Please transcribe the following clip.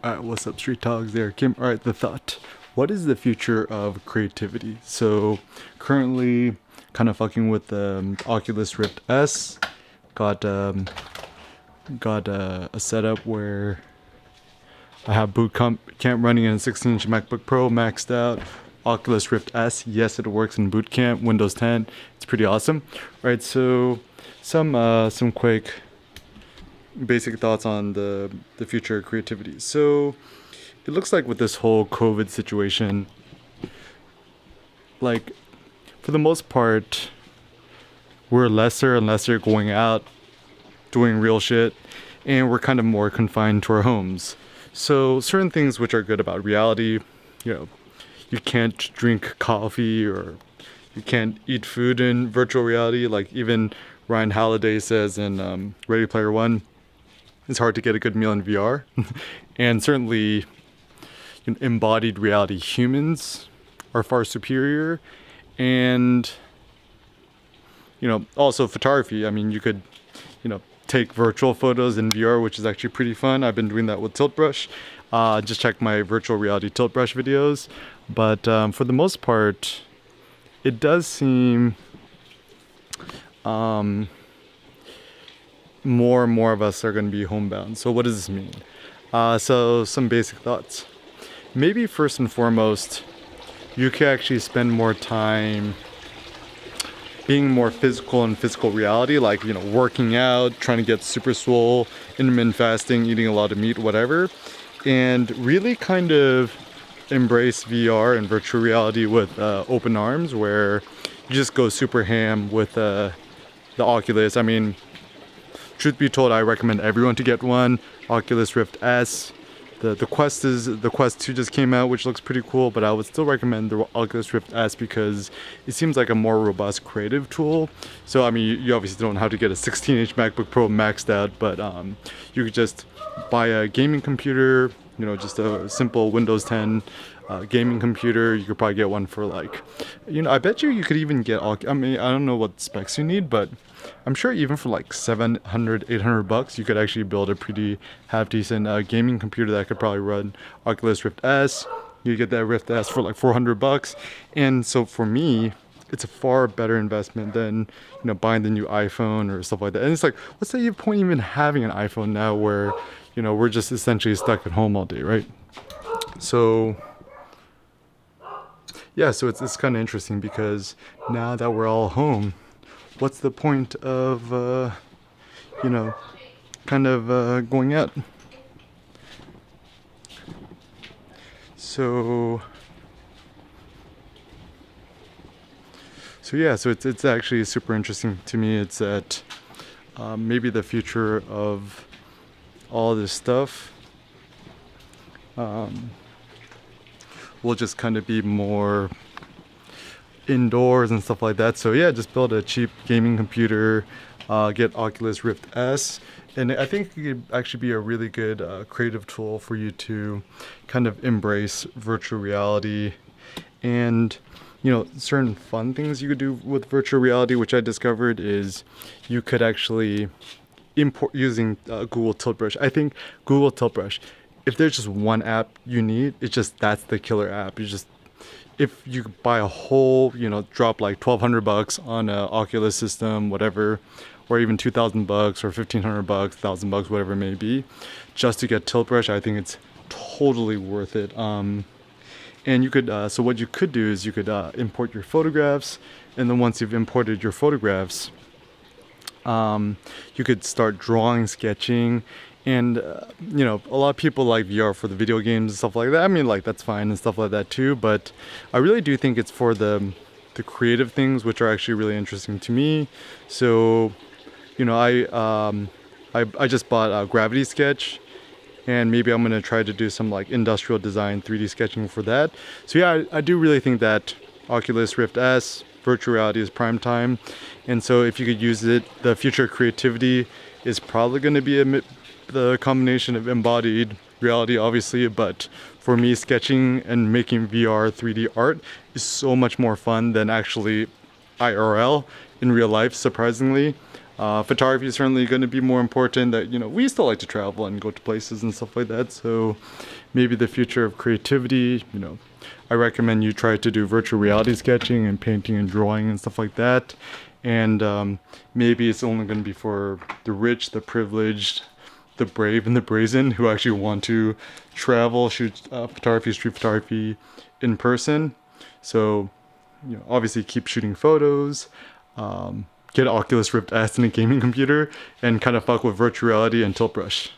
Alright, what's up, Street Dogs there? Kim. Alright, the thought. What is the future of creativity? So, currently, kind of fucking with the Oculus Rift S. Got a setup where I have boot camp running in a 16-inch MacBook Pro maxed out. Oculus Rift S, yes, it works in boot camp. Windows 10, it's pretty awesome. Alright, so some quick basic thoughts on the future of creativity. So it looks like with this whole COVID situation, like for the most part, we're lesser and lesser going out, doing real shit, and we're kind of more confined to our homes. So certain things which are good about reality, you can't drink coffee or you can't eat food in virtual reality. Like even Ryan Halliday says in Ready Player One, it's hard to get a good meal in VR. And certainly embodied reality humans are far superior. And, also photography. I mean, you could, take virtual photos in VR, which is actually pretty fun. I've been doing that with Tilt Brush. Just check my virtual reality Tilt Brush videos. But for the most part, it does seem more and more of us are going to be homebound. So what does this mean? So some basic thoughts. Maybe first and foremost, you can actually spend more time being more physical in physical reality, like, working out, trying to get super swole, intermittent fasting, eating a lot of meat, whatever, and really kind of embrace VR and virtual reality with open arms, where you just go super ham with the Oculus. I mean, truth be told, I recommend everyone to get one. Oculus Rift S. The Quest 2 just came out, which looks pretty cool, but I would still recommend the Oculus Rift S because it seems like a more robust creative tool. So I mean, you obviously don't have to get a 16-inch MacBook Pro maxed out, but you could just buy a gaming computer, just a simple Windows 10 gaming computer. You could probably get one for like, I bet you could even get, I mean, I don't know what specs you need, but I'm sure even for like $700, $800, you could actually build a pretty half decent gaming computer that could probably run Oculus Rift S. You get that Rift S for like $400, and so for me, it's a far better investment than buying the new iPhone or stuff like that. And it's like, what's the point even having an iPhone now, where we're just essentially stuck at home all day, right? So yeah, so it's kind of interesting because now that we're all home, what's the point of, going out? So yeah, so it's actually super interesting to me. It's that maybe the future of all this stuff will just kind of be more indoors and stuff like that. So yeah, just build a cheap gaming computer, get Oculus Rift S, and I think it could actually be a really good creative tool for you to kind of embrace virtual reality. And certain fun things you could do with virtual reality, which I discovered, is you could actually import using Google Tilt Brush. I think Google Tilt Brush, if there's just one app you need, that's the killer app. If you buy a whole, drop like $1,200 on a Oculus system, whatever, or even $2,000 or $1,500, $1,000, whatever it may be, just to get Tilt Brush, I think it's totally worth it. And you could, so what you could do is you could import your photographs, and then once you've imported your photographs, you could start drawing, sketching. And, a lot of people like VR for the video games and stuff like that. I mean, like, that's fine and stuff like that too. But I really do think it's for the creative things, which are actually really interesting to me. So, I just bought Gravity Sketch, and maybe I'm going to try to do some like industrial design 3D sketching for that. So yeah, I do really think that Oculus Rift S, virtual reality is prime time. And so if you could use it, the future of creativity is probably going to be the combination of embodied reality, obviously, but for me, sketching and making VR 3D art is so much more fun than actually IRL in real life, surprisingly. Photography is certainly going to be more important. That, you know, we still like to travel and go to places and stuff like that. So maybe the future of creativity, you know, I recommend you try to do virtual reality sketching and painting and drawing and stuff like that. And maybe it's only going to be for the rich, the privileged, the brave, and the brazen who actually want to travel, shoot photography, street photography in person. So, you know, obviously keep shooting photos, get Oculus Rift S in a gaming computer, and kind of fuck with virtual reality and tilt brush.